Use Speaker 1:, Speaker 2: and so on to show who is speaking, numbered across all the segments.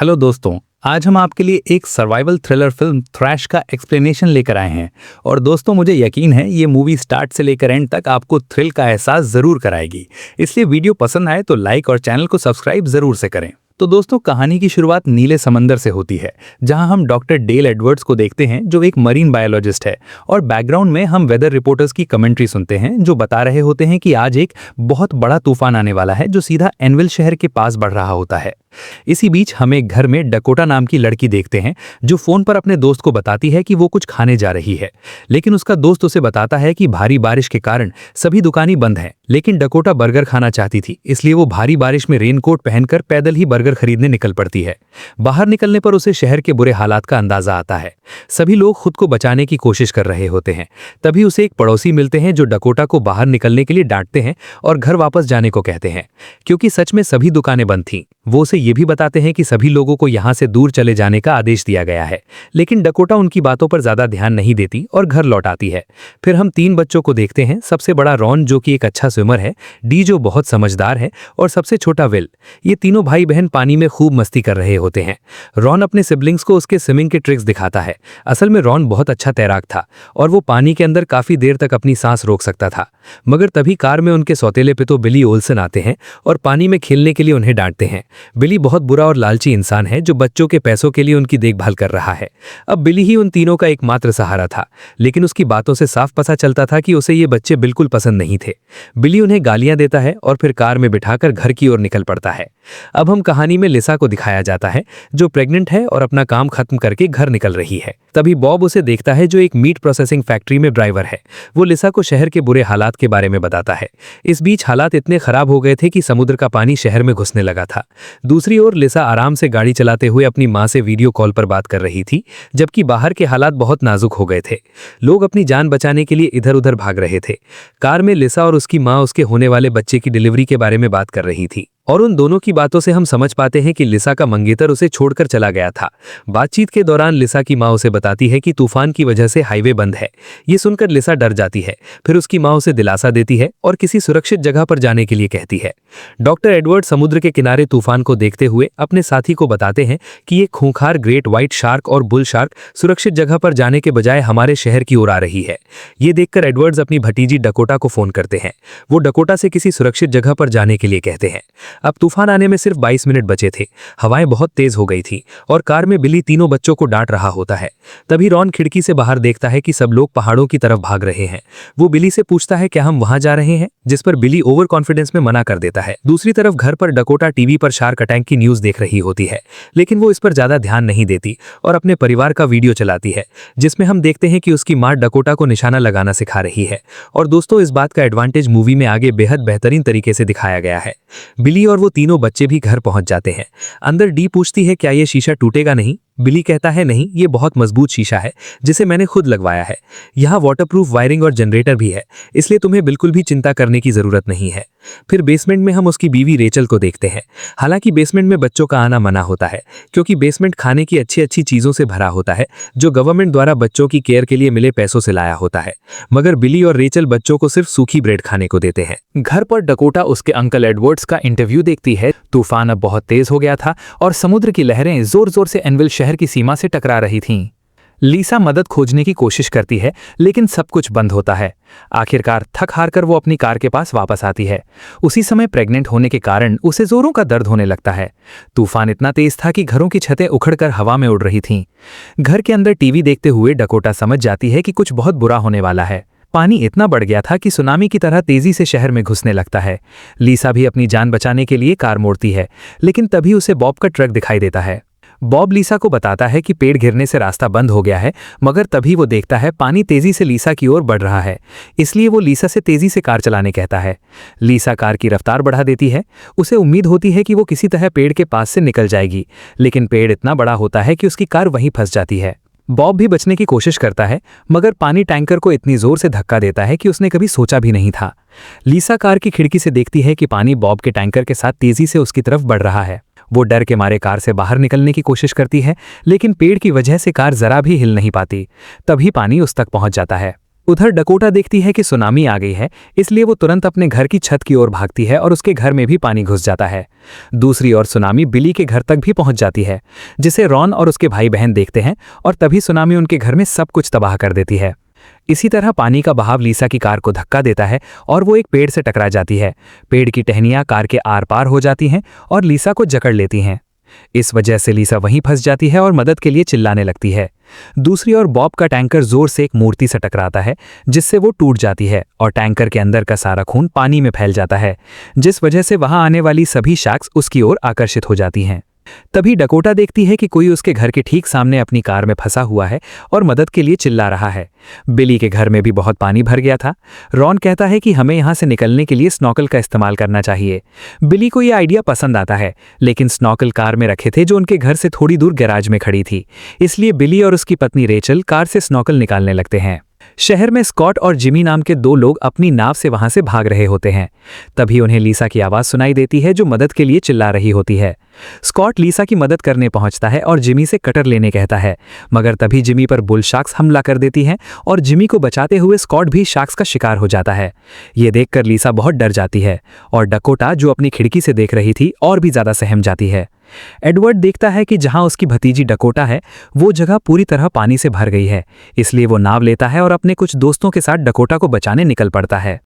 Speaker 1: Hello दोस्तों, आज हम आपके लिए एक सर्वाइवल थ्रिलर फिल्म थ्रैश का एक्सप्लेनेशन लेकर आए हैं। और दोस्तों, मुझे यकीन है ये मूवी स्टार्ट से लेकर एंड तक आपको थ्रिल का एहसास जरूर कराएगी। इसलिए वीडियो पसंद आए तो लाइक और चैनल को सब्सक्राइब जरूर से करें। तो दोस्तों, कहानी की शुरुआत नीले समंदर से होती है, जहां हम डॉक्टर डेल एडवर्ड्स को देखते हैं जो एक मरीन बायोलॉजिस्ट है। और बैकग्राउंड में हम वेदर रिपोर्टर्स की कमेंट्री सुनते हैं जो बता रहे होते हैं कि आज एक बहुत बड़ा तूफान आने वाला है जो सीधा एनविल शहर के पास बढ़ रहा होता है। इसी बीच हम एक घर में डकोटा नाम की लड़की देखते हैं जो फोन पर अपने दोस्त को बताती है कि वो कुछ खाने जा रही है, लेकिन उसका दोस्त उसे बताता है कि भारी बारिश के कारण सभी दुकानें बंद हैं। लेकिन डकोटा बर्गर खाना चाहती थी, इसलिए वो भारी बारिश में रेनकोट पहनकर पैदल ही बर्गर खरीदने निकल पड़ती है। बाहर निकलने पर उसे शहर के बुरे हालात का अंदाजा आता है। सभी लोग खुद को बचाने की कोशिश कर रहे होते हैं। तभी उसे एक पड़ोसी मिलते हैं जो डकोटा को बाहर निकलने के लिए डांटते हैं और घर वापस जाने को कहते हैं, क्योंकि सच में सभी दुकानें बंद थीं। वो उसे ये भी बताते हैं कि सभी लोगों को यहाँ से दूर चले जाने का आदेश दिया गया है, लेकिन डकोटा उनकी बातों पर ज्यादा ध्यान नहीं देती और घर लौट आती है। फिर हम 3 बच्चों को देखते हैं। सबसे बड़ा रॉन जो कि एक अच्छा स्विमर है, डी जो बहुत समझदार है और सबसे छोटा विल। ये तीनों भाई बहन पानी में खूब मस्ती कर रहे होते हैं। रॉन अपने सिबलिंग्स को उसके स्विमिंग के ट्रिक्स दिखाता है। असल में रॉन बहुत अच्छा तैराक था और वो पानी के अंदर काफी देर तक अपनी सांस रोक सकता था। मगर तभी कार में उनके सौतेले पिता बिली ओल्सन आते हैं और पानी में खेलने के लिए उन्हें डांटते हैं। बिली बहुत बुरा और लालची इंसान है जो बच्चों के पैसों के लिए उनकी देखभाल कर रहा है। अब बिली ही उन तीनों का एकमात्र सहारा था, लेकिन उसकी बातों से साफ पता चलता था कि उसे ये बच्चे बिल्कुल पसंद नहीं थे। बिली उन्हें गालियां देता है और फिर कार में बिठाकर घर की ओर निकल पड़ता है। अब हम कहानी में लिसा को दिखाया जाता है जो प्रेग्नेंट है और अपना काम खत्म करके घर निकल रही है। तभी बॉब उसे देखता है जो एक मीट प्रोसेसिंग फैक्ट्री में ड्राइवर है। वो लिसा को शहर के बुरे हालात के बारे में बताता है। इस बीच हालात इतने खराब हो गए थे कि समुद्र का पानी शहर में घुसने लगा था। दूसरी ओर लिसा आराम से गाड़ी चलाते हुए अपनी मां से वीडियो कॉल पर बात कर रही थी, जबकि बाहर के हालात बहुत नाजुक हो गए थे। लोग अपनी जान बचाने के लिए इधर उधर भाग रहे थे। कार में लिसा और उसकी मां उसके होने वाले बच्चे की डिलीवरी के बारे में बात कर रही थी और उन दोनों की बातों से हम समझ पाते हैं कि लिसा का मंगेतर उसे छोड़कर चला गया था। बातचीत के दौरान लिसा की मां उसे बताती है कि तूफान की वजह से हाईवे बंद है। ये सुनकर लिसा डर जाती है। फिर उसकी मां उसे दिलासा देती है और किसी सुरक्षित जगह पर जाने के लिए कहती है। डॉक्टर एडवर्ड समुद्र के किनारे तूफान को देखते हुए अपने साथी को बताते हैं कि ये खूंखार ग्रेट व्हाइट शार्क और बुल शार्क सुरक्षित जगह पर जाने के बजाय हमारे शहर की ओर आ रही है। ये देखकर एडवर्ड्स अपनी भतीजी डकोटा को फोन करते हैं। वो डकोटा से किसी सुरक्षित जगह पर जाने के लिए कहते हैं। अब तूफान आने में सिर्फ 22 मिनट बचे थे। हवाएं बहुत तेज हो गई थी और कार में बिली तीनों बच्चों को डांट रहा होता है। तभी रॉन खिड़की से बाहर देखता है कि सब लोग पहाड़ों की तरफ भाग रहे हैं। वो बिली से पूछता है क्या हम वहां जा रहे हैं, जिस पर बिली ओवर कॉन्फिडेंस में मना कर देता है। दूसरी तरफ घर पर डकोटा टीवी पर शार्क अटैक की न्यूज देख रही होती है, लेकिन वो इस पर ज्यादा ध्यान नहीं देती और अपने परिवार का वीडियो चलाती है, जिसमें हम देखते हैं कि उसकी मां डकोटा को निशाना लगाना सिखा रही है। और दोस्तों, इस बात का एडवांटेज मूवी में आगे बेहद बेहतरीन तरीके से दिखाया गया है। बिली और वो तीनों बच्चे भी घर पहुंच जाते हैं। अंदर डी पूछती है क्या ये शीशा टूटेगा नहीं। बिली कहता है नहीं, ये बहुत मजबूत शीशा है जिसे मैंने खुद लगवाया है। यहाँ वाटरप्रूफ वायरिंग और जनरेटर भी है, इसलिए तुम्हें बिल्कुल भी चिंता करने की जरूरत नहीं है। फिर बेसमेंट में हम उसकी बीवी रेचल को देखते हैं। हालांकि बेसमेंट में बच्चों का आना मना होता है, क्योंकि बेसमेंट खाने की अच्छी अच्छी चीजों से भरा होता है जो गवर्नमेंट द्वारा बच्चों की केयर के लिए मिले पैसों से लाया होता है। मगर बिली और रेचल बच्चों को सिर्फ सूखी ब्रेड खाने को देते हैं। घर पर डकोटा उसके अंकल एडवर्ड्स का इंटरव्यू देखती है। तूफान अब बहुत तेज हो गया था और समुद्र की लहरें जोर जोर से एनविल शहर की सीमा से टकरा रही थीं। लिसा मदद खोजने की कोशिश करती है, लेकिन सब कुछ बंद होता है। आखिरकार थक हार कर वो अपनी कार के पास वापस आती है। उसी समय प्रेग्नेंट होने के कारण उसे जोरों का दर्द होने लगता है। तूफान इतना तेज था कि घरों की छतें उखड़कर हवा में उड़ रही थीं। घर के अंदर टीवी देखते हुए डकोटा समझ जाती है कि कुछ बहुत बुरा होने वाला है। पानी इतना बढ़ गया था कि सुनामी की तरह तेजी से शहर में घुसने लगता है। लिसा भी अपनी जान बचाने के लिए कार मोड़ती है, लेकिन तभी उसे बॉब का ट्रक दिखाई देता है। बॉब लिसा को बताता है कि पेड़ गिरने से रास्ता बंद हो गया है, मगर तभी वो देखता है पानी तेजी से लिसा की ओर बढ़ रहा है। इसलिए वो लिसा से तेजी से कार चलाने कहता है। लिसा कार की रफ्तार बढ़ा देती है। उसे उम्मीद होती है कि वो किसी तरह पेड़ के पास से निकल जाएगी, लेकिन पेड़ इतना बड़ा होता है कि उसकी कार वहीं फंस जाती है। बॉब भी बचने की कोशिश करता है, मगर पानी टैंकर को इतनी जोर से धक्का देता है कि उसने कभी सोचा भी नहीं था। लिसा कार की खिड़की से देखती है कि पानी बॉब के टैंकर के साथ तेजी से उसकी तरफ बढ़ रहा है। वो डर के मारे कार से बाहर निकलने की कोशिश करती है, लेकिन पेड़ की वजह से कार जरा भी हिल नहीं पाती। तभी पानी उस तक पहुंच जाता है। उधर डकोटा देखती है कि सुनामी आ गई है, इसलिए वो तुरंत अपने घर की छत की ओर भागती है और उसके घर में भी पानी घुस जाता है। दूसरी ओर सुनामी बिली के घर तक भी पहुंच जाती है, जिसे रॉन और उसके भाई बहन देखते हैं और तभी सुनामी उनके घर में सब कुछ तबाह कर देती है। इसी तरह पानी का बहाव लीसा की कार को धक्का देता है और वो एक पेड़ से टकरा जाती है। पेड़ की टहनियां कार के आर पार हो जाती हैं और लीसा को जकड़ लेती हैं। इस वजह से लीसा वहीं फंस जाती है और मदद के लिए चिल्लाने लगती है। दूसरी ओर बॉब का टैंकर जोर से एक मूर्ति से टकराता है, जिससे वो टूट जाती है और टैंकर के अंदर का सारा खून पानी में फैल जाता है, जिस वजह से वहां आने वाली सभी शार्क्स उसकी ओर आकर्षित हो जाती हैं। तभी डकोटा देखती है कि कोई उसके घर के ठीक सामने अपनी कार में फंसा हुआ है और मदद के लिए चिल्ला रहा है। बिली के घर में भी बहुत पानी भर गया था। रॉन कहता है कि हमें यहां से निकलने के लिए स्नॉकल का इस्तेमाल करना चाहिए। बिली को यह आइडिया पसंद आता है, लेकिन स्नॉकल कार में रखे थे जो उनके घर से थोड़ी दूर गैराज में खड़ी थी। इसलिए बिली और उसकी पत्नी रेचल कार से स्नॉकल निकालने लगते हैं। शहर में स्कॉट और जिमी नाम के दो लोग अपनी नाव से वहां से भाग रहे होते हैं। तभी उन्हें लीसा की आवाज सुनाई देती है, जो मदद के लिए चिल्ला रही होती है। स्कॉट लीसा की मदद करने पहुंचता है और जिमी से कटर लेने कहता है, मगर तभी जिमी पर बुल शार्क्स हमला कर देती हैं और जिमी को बचाते हुए स्कॉट भी शार्क्स का शिकार हो जाता है। ये देखकर लीसा बहुत डर जाती है और डकोटा, जो अपनी खिड़की से देख रही थी, और भी ज्यादा सहम जाती है। एडवर्ड देखता है कि जहां उसकी भतीजी डकोटा है, वो जगह पूरी तरह पानी से भर गई है, इसलिए वो नाव लेता है और अपने कुछ दोस्तों के साथ डकोटा को बचाने निकल पड़ता है।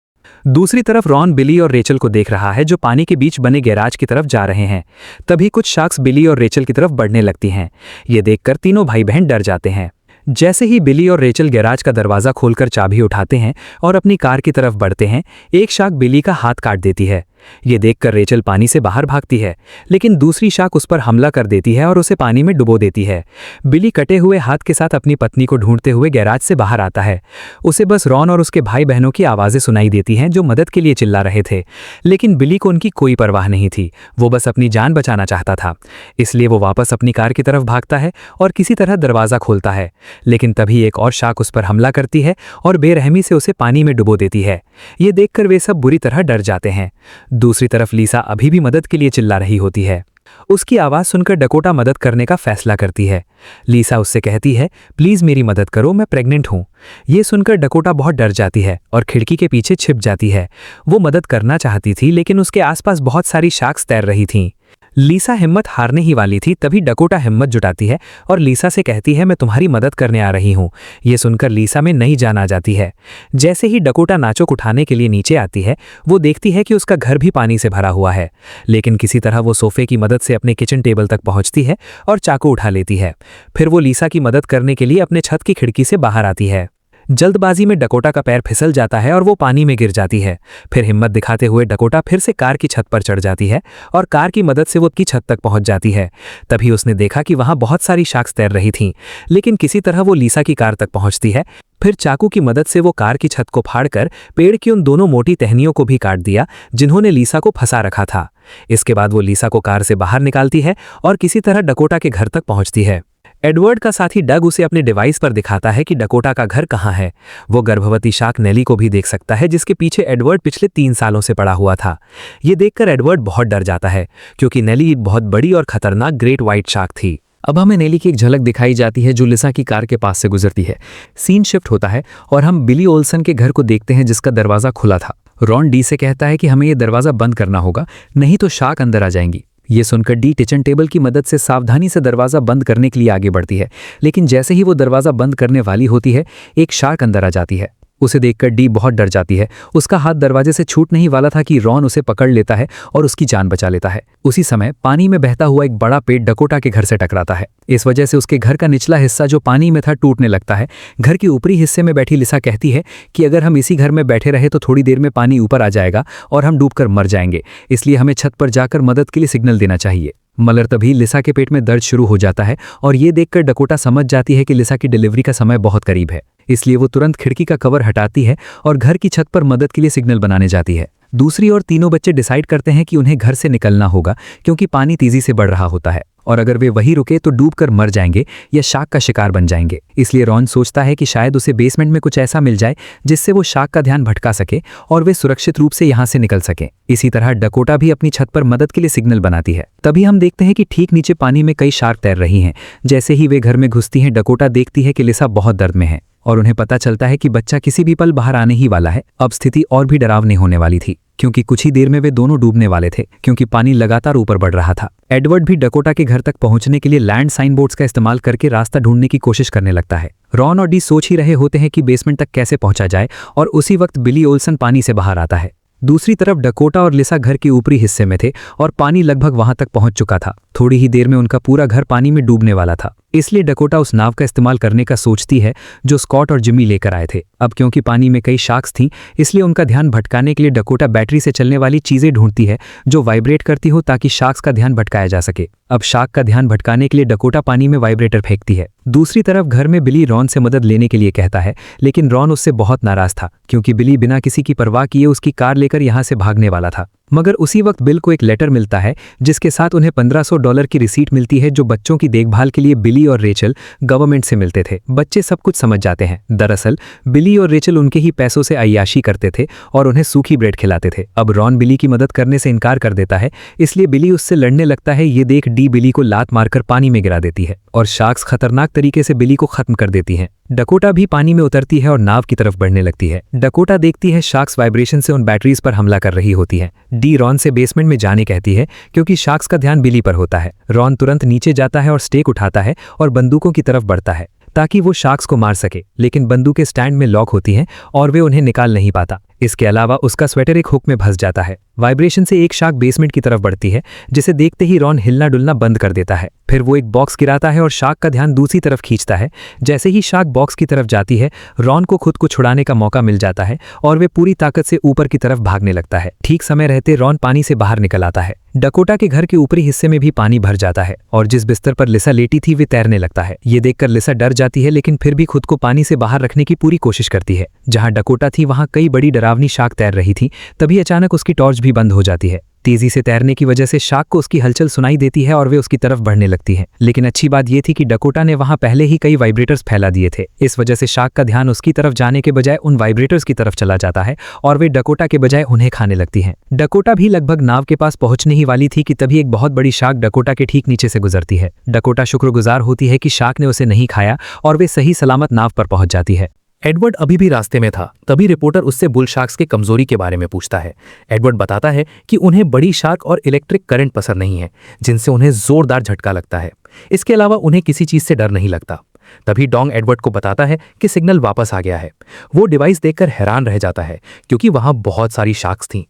Speaker 1: दूसरी तरफ रॉन बिली और रेचल को देख रहा है, जो पानी के बीच बने गैराज की तरफ जा रहे हैं। तभी कुछ शार्क्स बिली और रेचल की तरफ बढ़ने लगती हैं। ये देखकर तीनों भाई बहन डर जाते हैं। जैसे ही बिली और रेचल गैराज का दरवाजा खोलकर चाबी उठाते हैं और अपनी कार की तरफ बढ़ते हैं, एक शार्क बिली का हाथ काट देती है। ये देखकर रेचल पानी से बाहर भागती है, लेकिन दूसरी शार्क उस पर हमला कर देती है और उसे पानी में डुबो देती है। बिली कटे हुए हाथ के साथ अपनी पत्नी को ढूंढते हुए गैराज से बाहर आता है। उसे बस रॉन और उसके भाई बहनों की आवाज़ें सुनाई देती हैं, जो मदद के लिए चिल्ला रहे थे, लेकिन बिली को उनकी कोई परवाह नहीं थी। वो बस अपनी जान बचाना चाहता था, इसलिए वो वापस अपनी कार की तरफ भागता है और किसी तरह दरवाज़ा खोलता है। लेकिन तभी एक और शार्क उस पर हमला करती है और बेरहमी से उसे पानी में डुबो देती है। ये देखकर वे सब बुरी तरह डर जाते हैं। दूसरी तरफ लीसा अभी भी मदद के लिए चिल्ला रही होती है। उसकी आवाज़ सुनकर डकोटा मदद करने का फैसला करती है। लीसा उससे कहती है, प्लीज़ मेरी मदद करो, मैं प्रेग्नेंट हूँ। ये सुनकर डकोटा बहुत डर जाती है और खिड़की के पीछे छिप जाती है। वो मदद करना चाहती थी, लेकिन उसके आसपास बहुत सारी शार्क्स तैर रही थीं। लीसा हिम्मत हारने ही वाली थी, तभी डकोटा हिम्मत जुटाती है और लीसा से कहती है, मैं तुम्हारी मदद करने आ रही हूँ। ये सुनकर लीसा में नई जान आ जाती है। जैसे ही डकोटा नाचोक उठाने के लिए नीचे आती है, वो देखती है कि उसका घर भी पानी से भरा हुआ है, लेकिन किसी तरह वो सोफे की मदद से अपने किचन टेबल तक पहुँचती है और चाकू उठा लेती है। फिर वो लीसा की मदद करने के लिए अपने छत की खिड़की से बाहर आती है। जल्दबाजी में डकोटा का पैर फिसल जाता है और वो पानी में गिर जाती है। फिर हिम्मत दिखाते हुए डकोटा फिर से कार की छत पर चढ़ जाती है और कार की मदद से वो की छत तक पहुंच जाती है। तभी उसने देखा कि वहां बहुत सारी शार्क्स तैर रही थीं, लेकिन किसी तरह वो लीसा की कार तक पहुंचती है। फिर चाकू की मदद से वो कार की छत को फाड़कर पेड़ की उन दोनों मोटी टहनियों को भी काट दिया, जिन्होंने लीसा को फंसा रखा था। इसके बाद वो लीसा को कार से बाहर निकालती है और किसी तरह डकोटा के घर तक पहुंचती है। एडवर्ड का साथी डग उसे अपने डिवाइस पर दिखाता है कि डकोटा का घर कहाँ है। वो गर्भवती शार्क नेली को भी देख सकता है, जिसके पीछे एडवर्ड पिछले 3 सालों से पड़ा हुआ था। ये देखकर एडवर्ड बहुत डर जाता है, क्योंकि नेली एक बहुत बड़ी और खतरनाक ग्रेट व्हाइट शार्क थी। अब हमें नेली की एक झलक दिखाई जाती है, जो लिसा की कार के पास से गुजरती है। सीन शिफ्ट होता है और हम बिली ओल्सन के घर को देखते हैं, जिसका दरवाज़ा खुला था। रॉन डी से कहता है कि हमें ये दरवाज़ा बंद करना होगा, नहीं तो शार्क अंदर आ जाएंगी। ये सुनकर डी किचन टेबल की मदद से सावधानी से दरवाज़ा बंद करने के लिए आगे बढ़ती है, लेकिन जैसे ही वो दरवाज़ा बंद करने वाली होती है, एक शार्क अंदर आ जाती है। उसे देखकर डी बहुत डर जाती है। उसका हाथ दरवाजे से छूट नहीं वाला था कि रॉन उसे पकड़ लेता है और उसकी जान बचा लेता है। उसी समय पानी में बहता हुआ एक बड़ा पेड़ डकोटा के घर से टकराता है। इस वजह से उसके घर का निचला हिस्सा, जो पानी में था, टूटने लगता है। घर के ऊपरी हिस्से में बैठी लिसा कहती है कि अगर हम इसी घर में बैठे रहे तो थोड़ी देर में पानी ऊपर आ जाएगा और हम डूबकर मर जाएंगे, इसलिए हमें छत पर जाकर मदद के लिए सिग्नल देना चाहिए। मगर तभी लिसा के पेट में दर्द शुरू हो जाता है और ये देखकर डकोटा समझ जाती है कि लिसा की डिलीवरी का समय बहुत करीब है, इसलिए वो तुरंत खिड़की का कवर हटाती है और घर की छत पर मदद के लिए सिग्नल बनाने जाती है। दूसरी ओर तीनों बच्चे डिसाइड करते हैं कि उन्हें घर से निकलना होगा, क्योंकि पानी तेजी से बढ़ रहा होता है
Speaker 2: और अगर वे वहीं रुके तो डूबकर मर जाएंगे या शार्क का शिकार बन जाएंगे। इसलिए रॉन सोचता है कि शायद उसे बेसमेंट में कुछ ऐसा मिल जाए जिससे वो शार्क का ध्यान भटका सके और वे सुरक्षित रूप से यहाँ से निकल सके। इसी तरह डकोटा भी अपनी छत पर मदद के लिए सिग्नल बनाती है। तभी हम देखते हैं कि ठीक नीचे पानी में कई शार्क तैर रही हैं। जैसे ही वे घर में घुसती हैं, डकोटा देखती है कि लिसा बहुत दर्द में है और उन्हें पता चलता है कि बच्चा किसी भी पल बाहर आने ही वाला है। अब स्थिति और भी डरावनी होने वाली थी क्योंकि कुछ ही देर में वे दोनों डूबने वाले थे क्योंकि पानी लगातार ऊपर बढ़ रहा था। एडवर्ड भी डकोटा के घर तक पहुंचने के लिए लैंड साइन बोर्ड्स का इस्तेमाल करके रास्ता ढूंढने की कोशिश करने लगता है। रॉन और डी सोच ही रहे होते हैं कि बेसमेंट तक कैसे पहुंचा जाए और उसी वक्त बिली ओल्सन पानी से बाहर आता है। दूसरी तरफ डकोटा और लिसा घर के ऊपरी हिस्से में थे और पानी लगभग वहां तक पहुंच चुका था। थोड़ी ही देर में उनका पूरा घर पानी में डूबने वाला था। इसलिए डकोटा उस नाव का इस्तेमाल करने का सोचती है जो स्कॉट और जिमी लेकर आए थे। अब क्योंकि पानी में कई शार्क्स थीं, इसलिए उनका ध्यान भटकाने के लिए डकोटा बैटरी से चलने वाली चीजें ढूंढती है जो वाइब्रेट करती हो ताकि शार्क्स का ध्यान भटकाया जा सके। अब शार्क का ध्यान भटकाने के लिए डकोटा पानी में वाइब्रेटर फेंकती है। दूसरी तरफ घर में बिली रॉन से मदद लेने के लिए कहता है, लेकिन रॉन उससे बहुत नाराज था क्योंकि बिली बिना किसी की परवाह किए उसकी कार लेकर यहां से भागने वाला था। मगर उसी वक्त बिल को एक लेटर मिलता है जिसके साथ उन्हें $1500 की रिसीट मिलती है जो बच्चों की देखभाल के लिए बिली और रेचल गवर्नमेंट से मिलते थे। बच्चे सब कुछ समझ जाते हैं। दरअसल बिली और रेचल उनके ही पैसों से अय्याशी करते थे और उन्हें सूखी ब्रेड खिलाते थे। अब रॉन बिली की मदद करने से इनकार कर देता है, इसलिए बिली उससे लड़ने लगता है। ये देख डी बिली को लात मारकर पानी में गिरा देती है और शार्क्स खतरनाक तरीके से बिली को खत्म कर देती हैं। डकोटा भी पानी में उतरती है और नाव की तरफ बढ़ने लगती है। डकोटा देखती है शार्क्स वाइब्रेशन से उन बैटरीज पर हमला कर रही होती है। डी रॉन से बेसमेंट में जाने कहती है क्योंकि शार्क्स का ध्यान बिली पर होता है। रॉन तुरंत नीचे जाता है और स्टेक उठाता है और बंदूकों की तरफ बढ़ता है ताकि वो शार्क्स को मार सके, लेकिन बंदूकें स्टैंड में लॉक होती हैं और वे उन्हें निकाल नहीं पाता। इसके अलावा उसका स्वेटर एक हुक में फंस जाता है। वाइब्रेशन से एक शार्क बेसमेंट की तरफ बढ़ती है जिसे देखते ही रॉन हिलना डुलना बंद कर देता है। फिर वो एक बॉक्स गिराता है और शार्क का ध्यान दूसरी तरफ खींचता है। जैसे ही शार्क बॉक्स की तरफ जाती है, रॉन को खुद को छुड़ाने का मौका मिल जाता है और वे पूरी ताकत से ऊपर की तरफ भागने लगता है। ठीक समय रहते रॉन पानी से बाहर निकल आता है। डकोटा के घर के ऊपरी हिस्से में भी पानी भर जाता है और जिस बिस्तर पर लिसा लेटी थी वे तैरने लगता है। ये देखकर लिसा डर जाती है, लेकिन फिर भी खुद को पानी से बाहर रखने की पूरी कोशिश करती है। जहां डकोटा थी वहां कई बड़ी डरावनी शार्क तैर रही थी। तभी अचानक उसकी टॉर्च भी बंद हो जाती है। तेजी से तैरने की वजह से शार्क को उसकी हलचल सुनाई देती है और वे उसकी तरफ बढ़ने लगती हैं। लेकिन अच्छी बात यह थी कि डकोटा ने वहां पहले ही कई वाइब्रेटर्स फैला दिए थे। इस वजह से शार्क का ध्यान उसकी तरफ जाने के बजाय उन वाइब्रेटर्स की तरफ चला जाता है और वे डकोटा के बजाय उन्हें खाने लगती हैं। डकोटा भी लगभग नाव के पास पहुंचने ही वाली थी कि तभी एक बहुत बड़ी शार्क डकोटा के ठीक नीचे से गुजरती है। डकोटा शुक्रगुजार होती है कि शार्क ने उसे नहीं खाया और वे सही सलामत नाव पर पहुंच जाती है।
Speaker 1: एडवर्ड अभी भी रास्ते में था। तभी रिपोर्टर उससे बुल शार्क्स के कमजोरी के बारे में पूछता है। एडवर्ड बताता है कि उन्हें बड़ी शार्क और इलेक्ट्रिक करंट पसंद नहीं है जिनसे उन्हें जोरदार झटका लगता है। इसके अलावा उन्हें किसी चीज से डर नहीं लगता। तभी डोंग एडवर्ड को बताता है कि सिग्नल वापस आ गया है। वो डिवाइस देखकर हैरान रह जाता है क्योंकि वहां बहुत सारी शार्क्स थीं।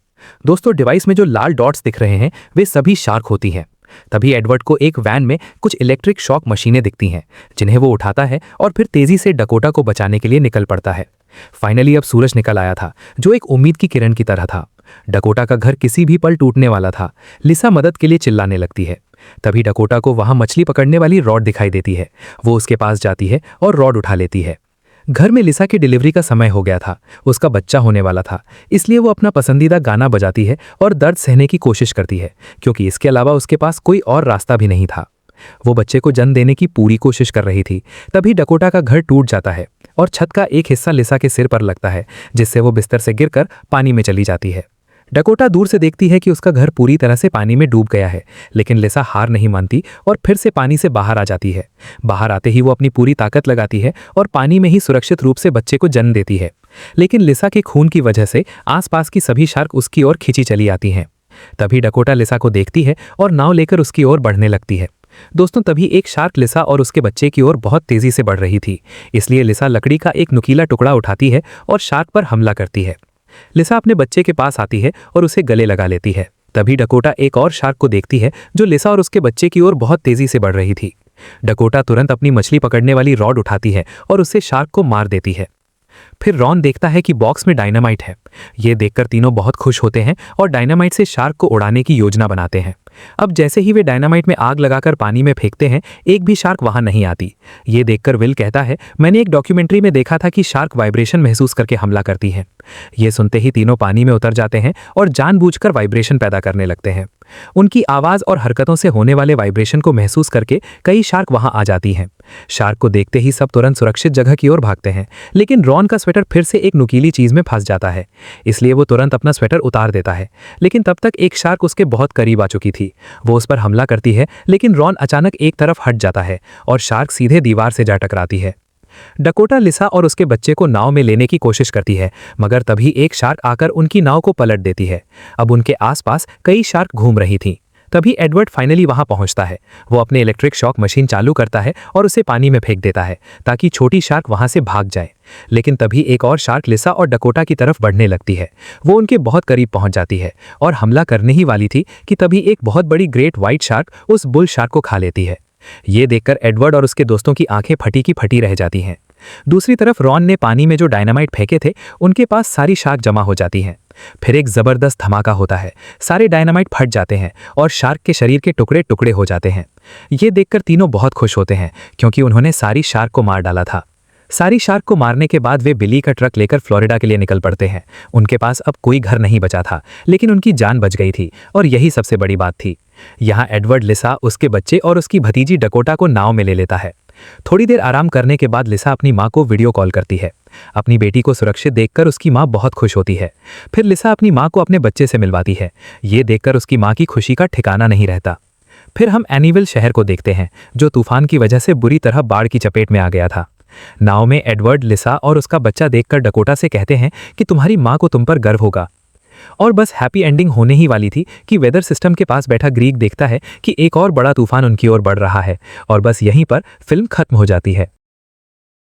Speaker 1: दोस्तों, डिवाइस में जो लाल डॉट्स दिख रहे हैं वे सभी शार्क होती हैं। तभी एडवर्ड को एक वैन में कुछ इलेक्ट्रिक शॉक मशीनें दिखती हैं जिन्हें वो उठाता है और फिर तेजी से डकोटा को बचाने के लिए निकल पड़ता है। फाइनली अब सूरज निकल आया था जो एक उम्मीद की किरण की तरह था। डकोटा का घर किसी भी पल टूटने वाला था। लिसा मदद के लिए चिल्लाने लगती है। तभी डकोटा को वहां मछली पकड़ने वाली रॉड दिखाई देती है। वो उसके पास जाती है और रॉड उठा लेती है। घर में लिसा की डिलीवरी का समय हो गया था। उसका बच्चा होने वाला था, इसलिए वो अपना पसंदीदा गाना बजाती है और दर्द सहने की कोशिश करती है क्योंकि इसके अलावा उसके पास कोई और रास्ता भी नहीं था। वो बच्चे को जन्म देने की पूरी कोशिश कर रही थी। तभी डकोटा का घर टूट जाता है और छत का एक हिस्सा लिसा के सिर पर लगता है जिससे वो बिस्तर से गिरकर पानी में चली जाती है। डकोटा दूर से देखती है कि उसका घर पूरी तरह से पानी में डूब गया है, लेकिन लिसा हार नहीं मानती और फिर से पानी से बाहर आ जाती है। बाहर आते ही वो अपनी पूरी ताकत लगाती है और पानी में ही सुरक्षित रूप से बच्चे को जन्म देती है। लेकिन लिसा के खून की वजह से आसपास की सभी शार्क उसकी ओर खींची चली आती हैं। तभी डकोटा लिसा को देखती है और नाव लेकर उसकी ओर बढ़ने लगती है। दोस्तों, तभी एक शार्क लिसा और उसके बच्चे की ओर बहुत तेजी से बढ़ रही थी, इसलिए लिसा लकड़ी का एक नुकीला टुकड़ा उठाती है और शार्क पर हमला करती है। लिसा अपने बच्चे के पास आती है और उसे गले लगा लेती है। तभी डकोटा एक और शार्क को देखती है जो लिसा और उसके बच्चे की ओर बहुत तेजी से बढ़ रही थी। डकोटा तुरंत अपनी मछली पकड़ने वाली रॉड उठाती है और उससे शार्क को मार देती है। फिर रॉन देखता है कि बॉक्स में डायनामाइट है। ये देखकर तीनों बहुत खुश होते हैं और डायनामाइट से शार्क को उड़ाने की योजना बनाते हैं। अब जैसे ही वे डायनामाइट में आग लगाकर पानी में फेंकते हैं, एक भी शार्क वहां नहीं आती। ये देखकर विल कहता है, मैंने एक डॉक्यूमेंट्री में देखा था कि शार्क वाइब्रेशन महसूस करके हमला करती हैं। ये सुनते ही तीनों पानी में उतर जाते हैं और जानबूझकर वाइब्रेशन पैदा करने लगते हैं।
Speaker 2: उनकी आवाज़ और हरकतों से होने वाले वाइब्रेशन को महसूस करके कई शार्क वहां आ जाती हैं। शार्क को देखते ही सब तुरंत सुरक्षित जगह की ओर भागते हैं, लेकिन रॉन का स्वेटर फिर से एक नुकीली चीज़ में फंस जाता है। इसलिए वो तुरंत अपना स्वेटर उतार देता है, लेकिन तब तक एक शार्क उसके बहुत करीब आ चुकी थी। वो उस पर हमला करती है, लेकिन रॉन अचानक एक तरफ हट जाता है और शार्क सीधे दीवार से जा टकराती है। डकोटा लिसा और उसके बच्चे को नाव में लेने की कोशिश करती है, मगर तभी एक शार्क आकर उनकी नाव को पलट देती है। अब उनके आसपास कई शार्क घूम रही थीं। तभी एडवर्ड फाइनली वहां पहुंचता है। वो अपने इलेक्ट्रिक शॉक मशीन चालू करता है और उसे पानी में फेंक देता है ताकि छोटी शार्क वहां से भाग जाए। लेकिन तभी एक और शार्क लिसा और डकोटा की तरफ बढ़ने लगती है। वो उनके बहुत करीब पहुंच जाती है और हमला करने ही वाली थी कि तभी एक बहुत बड़ी ग्रेट व्हाइट शार्क उस बुल शार्क को खा लेती है। ये देखकर एडवर्ड और उसके दोस्तों की आंखें फटी की फटी रह जाती हैं। दूसरी तरफ रॉन ने पानी में जो डायनामाइट फेंके थे, उनके पास सारी शार्क जमा हो जाती हैं। फिर एक जबरदस्त धमाका होता है। सारे डायनामाइट फट जाते हैं और शार्क के शरीर के टुकड़े टुकड़े हो जाते हैं। ये देखकर तीनों बहुत खुश होते हैं, क्योंकि उन्होंने सारी शार्क को मार डाला था। सारी शार्क को मारने के बाद वे बिली का ट्रक लेकर फ्लोरिडा के लिए निकल पड़ते हैं। उनके पास अब कोई घर नहीं बचा था, लेकिन उनकी जान बच गई थी और यही सबसे बड़ी बात थी। यहाँ एडवर्ड लिसा, उसके बच्चे और उसकी भतीजी डकोटा को नाव में ले लेता है। थोड़ी देर आराम करने के बाद लिसा अपनी माँ को वीडियो कॉल करती है। अपनी बेटी को सुरक्षित देखकर उसकी माँ बहुत खुश होती है। फिर लिसा अपनी माँ को अपने बच्चे से मिलवाती है। ये देखकर उसकी माँ की खुशी का ठिकाना नहीं रहता। फिर हम एनीविल शहर को देखते हैं, जो तूफान की वजह से बुरी तरह बाढ़ की चपेट में आ गया था। नाव में एडवर्ड, लिसा और उसका बच्चा देखकर डकोटा से कहते हैं कि तुम्हारी माँ को तुम पर गर्व होगा। और बस हैप्पी एंडिंग होने ही वाली थी कि वेदर सिस्टम के पास बैठा ग्रीक देखता है कि एक और बड़ा तूफान उनकी ओर बढ़ रहा है, और बस यहीं पर फिल्म खत्म हो जाती है।